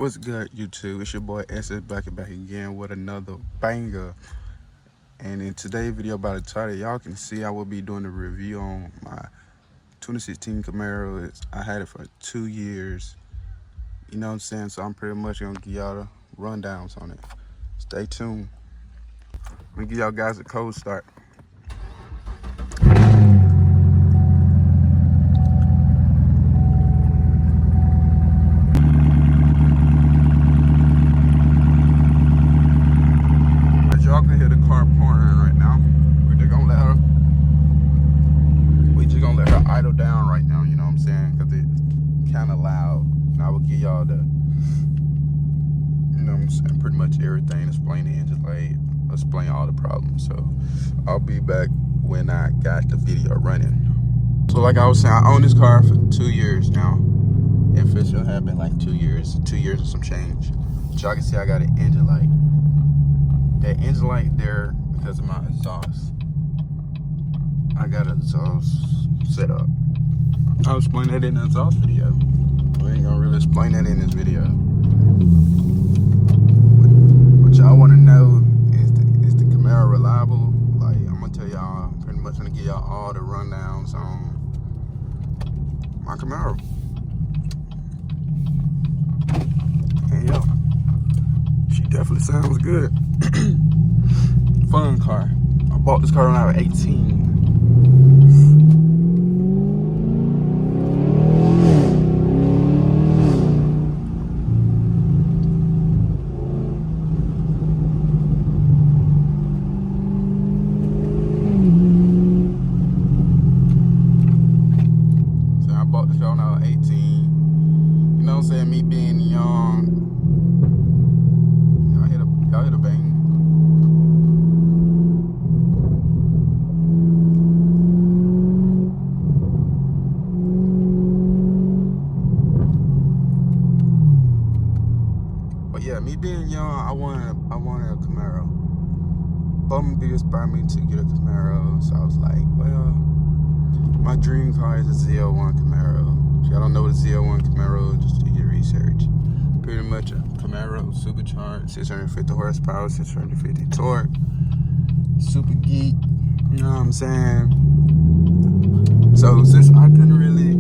What's good, YouTube? It's your boy SS back again with another banger. And in today's video about the title, y'all can see I will be doing a review on my 2016 Camaro. I had it for 2 years. You know what I'm saying? So I'm pretty much gonna give y'all the rundowns on it. Stay tuned. I'm gonna give y'all guys a cold start. Y'all can hear the car pouring right now. We're just gonna let her idle down right now, you know what I'm saying? Because it's kind of loud. And I will give y'all the, you know what I'm saying, pretty much everything, explain the engine light, explain all the problems. So I'll be back when I got the video running. So like I was saying, I own this car for 2 years now. It officially have been like 2 years and some change. But y'all can see I got an engine light. That engine light there because of my exhaust. I got an exhaust set up. I'll explain that in the exhaust video. We ain't gonna really explain that in this video. What y'all wanna know is the Camaro reliable? Like, I'm gonna tell y'all, pretty much gonna give y'all all the rundowns on my Camaro. And yo, she definitely sounds good. Fun car. I bought this car when I was 18. So I bought this car when I was 18. You know what I'm saying? Me being young. Y'all hear the bang? But yeah, me being young, I wanted a Camaro. Bum inspired me to get a Camaro, so I was like, well, my dream car is a Z01 Camaro. If y'all don't know what a Z01 Camaro is, just do your research. Pretty much a Camaro supercharged, 650 horsepower, 650 torque, super geek, you know what I'm saying? So since I couldn't really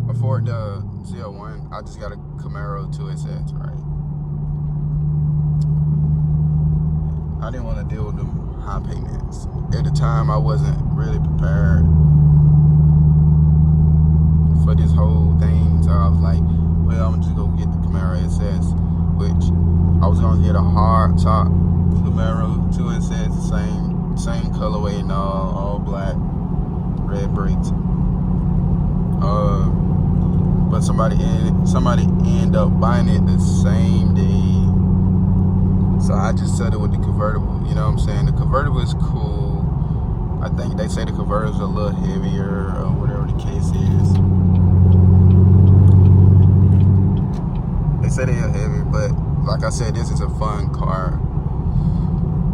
afford the Z01, I just got a Camaro 2SS, right? I didn't want to deal with them high payments. At the time, I wasn't really prepared for this whole thing, so I was like, well, I'm just gonna get the Camaro SS, which I was gonna get a hard top Camaro 2SS, same colorway and all black, red brakes. But somebody ended up buying it the same day. So I just settled with the convertible, you know what I'm saying? The convertible is cool. I think they say the convertible is a little heavier or whatever the case is. They say they are heavy, but like I said, this is a fun car.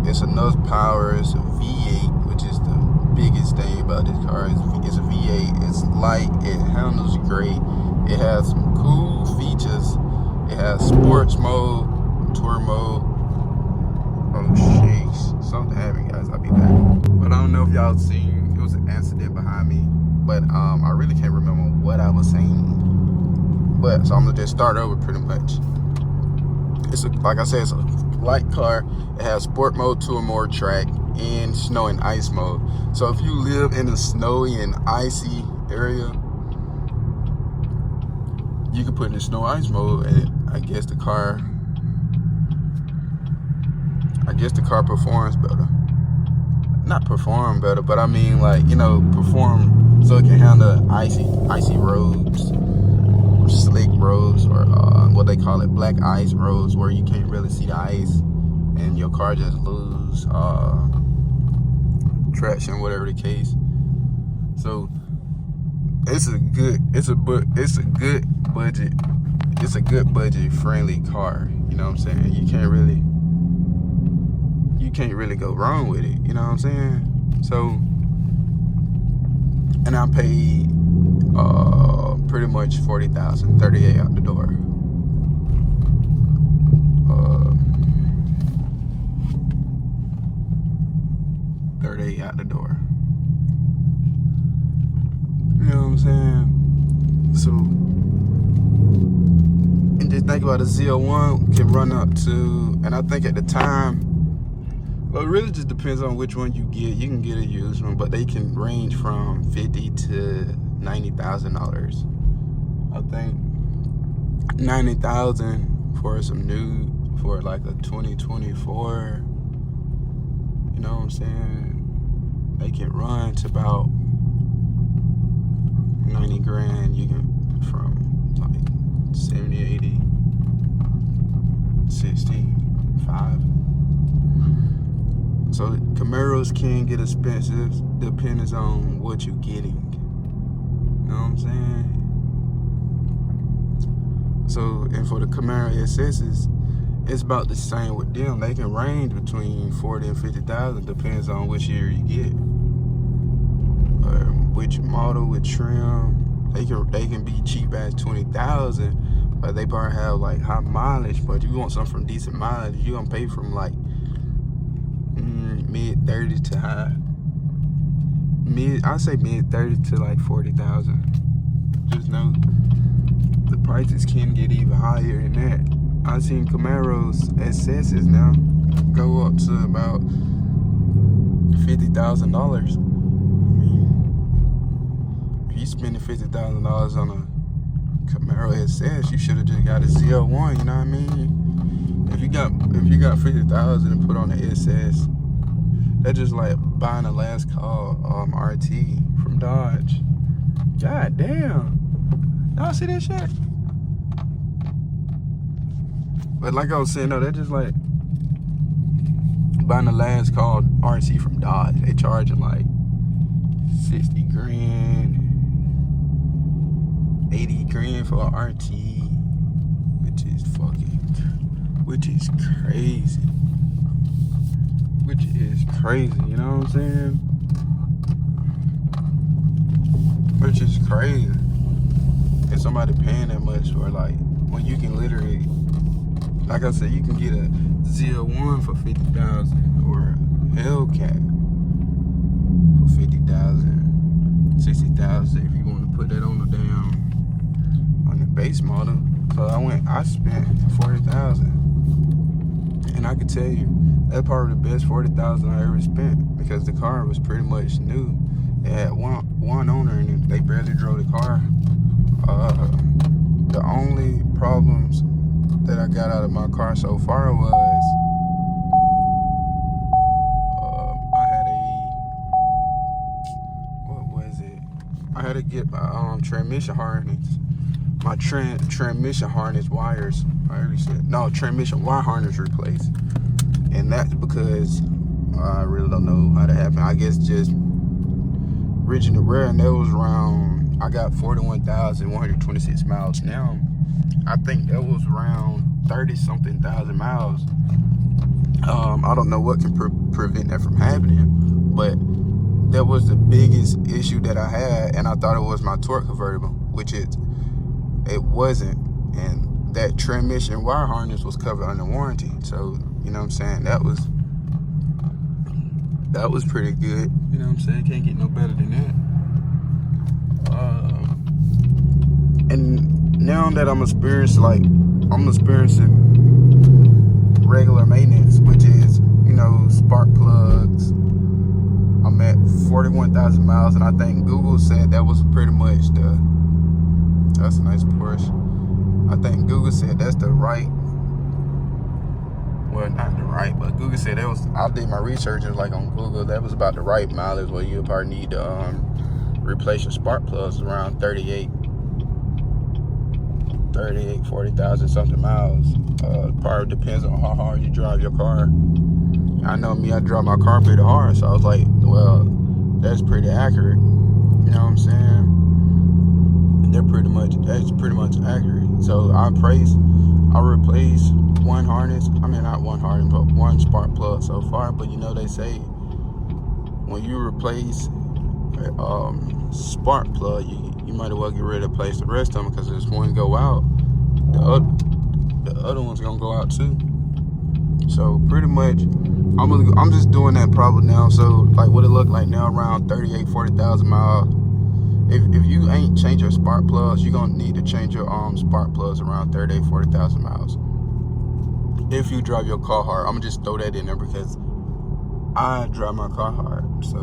It's enough power. It's a V8, which is the biggest thing about this car. It's a V8. It's light. It handles great. It has some cool features. It has sports mode, tour mode. Oh shit, something happened, guys. I'll be back. But I don't know if y'all seen, it was an accident behind me. But I really can't remember what I was saying. But so I'm gonna just start over pretty much. Like I said, it's a light car. It has sport mode, tour mode, track, and snow and ice mode. So if you live in a snowy and icy area, you can put in the snow ice mode, and I guess the car performs better. Not perform better, but I mean, like, you know, perform so it can handle icy roads, or slick roads, or what they call it, black ice roads, where you can't really see the ice and your car just lose traction, whatever the case. So it's a good budget friendly car, you know what I'm saying? You can't really go wrong with it, you know what I'm saying? So, and I paid pretty much $40,000, 38 out the door. 38 out the door. You know what I'm saying? So, and just think about a Z01 can run up to, and I think at the time, well, it really just depends on which one you get. You can get a used one, but they can range from $50,000 to $90,000. I think $90,000 for some new, for like a 2024. You know what I'm saying? They can run to about 90 grand. You can from like 70, 80, 65. So Camaros can get expensive depending on what you're getting. You know what I'm saying? So, and for the Camaro SS's, it's about the same with them. They can range between 40 and 50,000, depends on which year you get, or which model, with trim. They can be cheap as 20,000, but they probably have like high mileage. But if you want something from decent mileage, you're gonna pay from like mid 30 to high I'd say mid 30 to like 40,000. Just know the prices can get even higher than that. I've seen Camaros SS's now go up to about $50,000. I mean, if you spending $50,000 on a Camaro SS, you should have just got a Z01. You know what I mean? If you got $50,000 and put on the SS, that's just like buying a last call RT from Dodge. God damn. Y'all see that shit? But like I was saying, though, they're just like buying the last call RC from Dodge. They charging like 60 grand, 80 grand for an RT, which is crazy. Which is crazy, you know what I'm saying? Which is crazy. If somebody paying that much for, like, when you can literally, like I said, you can get a Z01 for $50,000 or a Hellcat for $50,000, $60,000 if you want to put that on the base model. So I spent $40,000, and I can tell you that's probably the best $40,000 I ever spent, because the car was pretty much new. It had one owner, and they barely drove the car. The only problems that I got out of my car so far was I had to get my transmission harness. My transmission harness wires. Transmission wire harness replaced. And that's because I really don't know how that happened. I guess just original wear, and that was around, I got 41,126 miles now. I think that was around 30-something thousand miles. I don't know what can prevent that from happening, but that was the biggest issue that I had, and I thought it was my torque convertible, which it wasn't. And that transmission wire harness was covered under warranty. So, you know what I'm saying, that was pretty good. You know what I'm saying? Can't get no better than that. And now that I'm experiencing regular maintenance, which is, you know, spark plugs. I'm at 41,000 miles, and I think Google said that was pretty much that's a nice Porsche. I think Google said that's the right, well, not the right, but Google said that was, I did my research, and like on Google, that was about the right mileage where you probably need to replace your spark plugs around 40,000 something miles. Probably depends on how hard you drive your car. I know me, I drive my car pretty hard, so I was like, well, that's pretty accurate. You know what I'm saying? That's pretty much accurate. So I replaced one harness. I mean, not one harness, but one spark plug so far. But you know, they say when you replace a spark plug, you might as well get ready to replace the rest of them, because if one go out, the other one's gonna go out too. So pretty much, I'm just doing that probably now. So like what it look like now, around 40,000 miles. If you ain't change your spark plugs, you're gonna need to change your spark plugs around 40,000 miles. If you drive your car hard, I'm gonna just throw that in there because I drive my car hard. So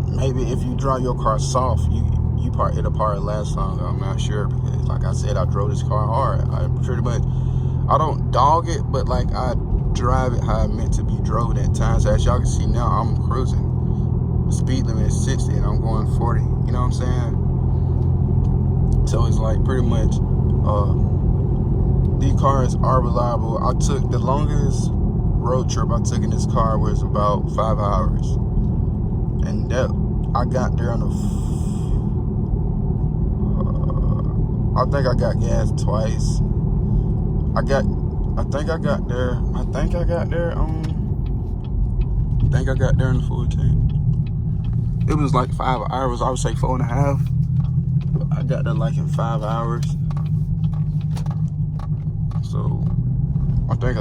maybe if you drive your car soft, it'll probably last longer. I'm not sure, because like I said, I drove this car hard. I don't dog it, but like I drive it how I meant to be drove at times. So as y'all can see now, I'm cruising. The speed limit is 60 and I'm going 40. You know what I'm saying? So it's like pretty much these cars are reliable. I took the longest road trip I took in this car was about 5 hours, and that I got there on I think I got gas twice. I think I got there in the full tank. It was like 5 hours. I would say 4.5. But I got there like in 5 hours. So I think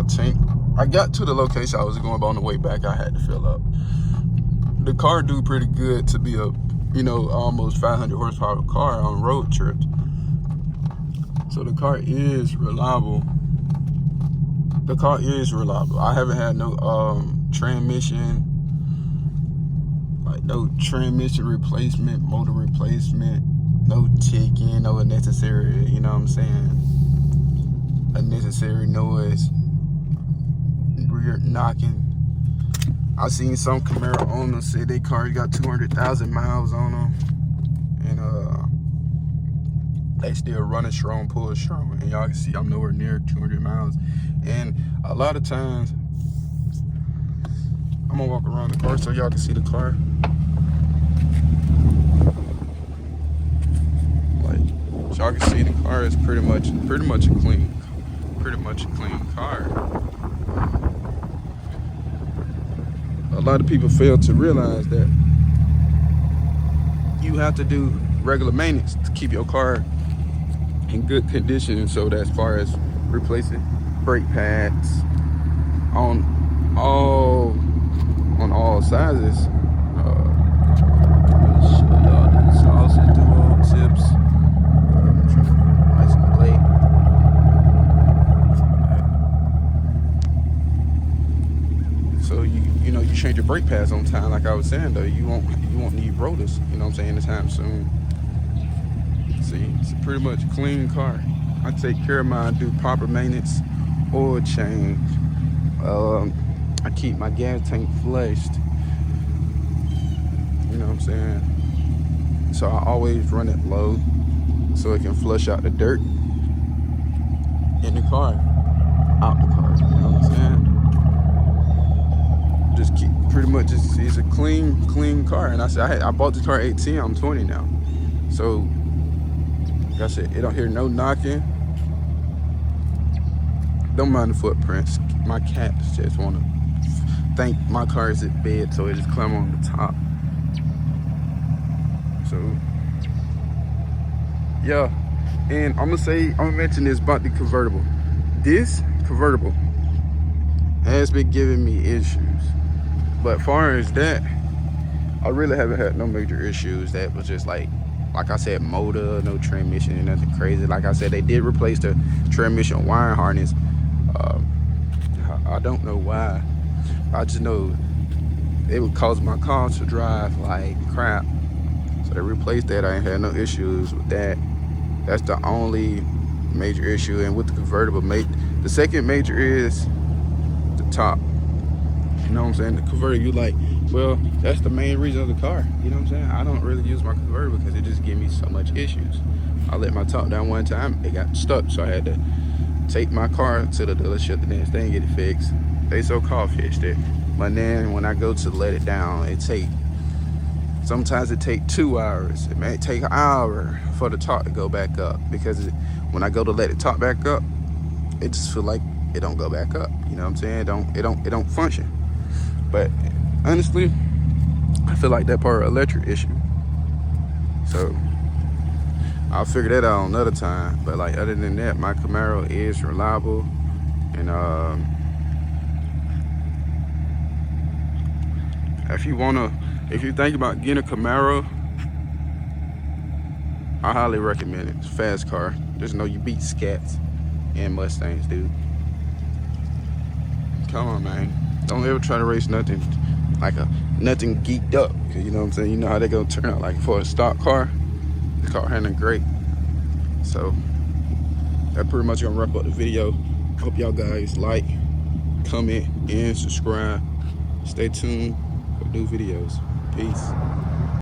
I got to the location I was going, but on the way back I had to fill up. The car do pretty good to be a, almost 500 horsepower car on road trips. So the car is reliable. I haven't had no transmission replacement, motor replacement, no ticking, no unnecessary, unnecessary noise, rear knocking. I seen some Camaro owners say their car got 200,000 miles on them, and they still running strong, pulling strong. And y'all can see I'm nowhere near 200 miles. And a lot of times, I'm gonna walk around the car so y'all can see the car. Like, y'all can see the car is pretty much a clean car. A lot of people fail to realize that you have to do regular maintenance to keep your car in good condition. So that as far as replacing brake pads on all sizes. Show y'all the sausage duo tips. License plate. So you change your brake pads on time, like I was saying though. You won't need rotors, anytime soon. See, it's a pretty much clean car. I take care of mine, do proper maintenance, oil change. I keep my gas tank flushed. You know what I'm saying? So I always run it low so it can flush out the dirt in the car, out the car. You know what I'm saying? Just keep it's a clean car. And I bought this car at 18. I'm 20 now. So like I said, it don't hear no knocking. Don't mind the footprints. My cats just want to think my car is at bed, so it just climb on the top. So yeah, and I'm gonna mention this about the convertible. This convertible has been giving me issues, but far as that, I really haven't had no major issues. That was just like I said, motor, no transmission, and nothing crazy. Like I said, they did replace the transmission wiring harness. I don't know why. I just know it would cause my car to drive like crap. So they replaced that. I ain't had no issues with that. That's the only major issue. And with the convertible, the second major is the top. You know what I'm saying? The convertible, well, that's the main reason of the car. You know what I'm saying? I don't really use my convertible because it just gives me so much issues. I let my top down one time, it got stuck, so I had to take my car to the dealership the next day and get it fixed. They so-called fixed it. But then when I go to let it down, sometimes it take 2 hours. It may take an hour for the top to go back up, because when I go to let the top back up, it just feel like it don't go back up. You know what I'm saying? It don't function. But honestly, I feel like that part of electric issue. So I'll figure that out another time. But like other than that, my Camaro is reliable. And if you think about getting a Camaro, I highly recommend it. It's a fast car. Just know you beat Scats and Mustangs, dude. Come on, man. Don't ever try to race nothing nothing geeked up. You know what I'm saying? You know how they gonna turn out. Like for a stock car, the car handling great. So that pretty much gonna wrap up the video. Hope y'all guys like, comment, and subscribe. Stay tuned for new videos. Peace.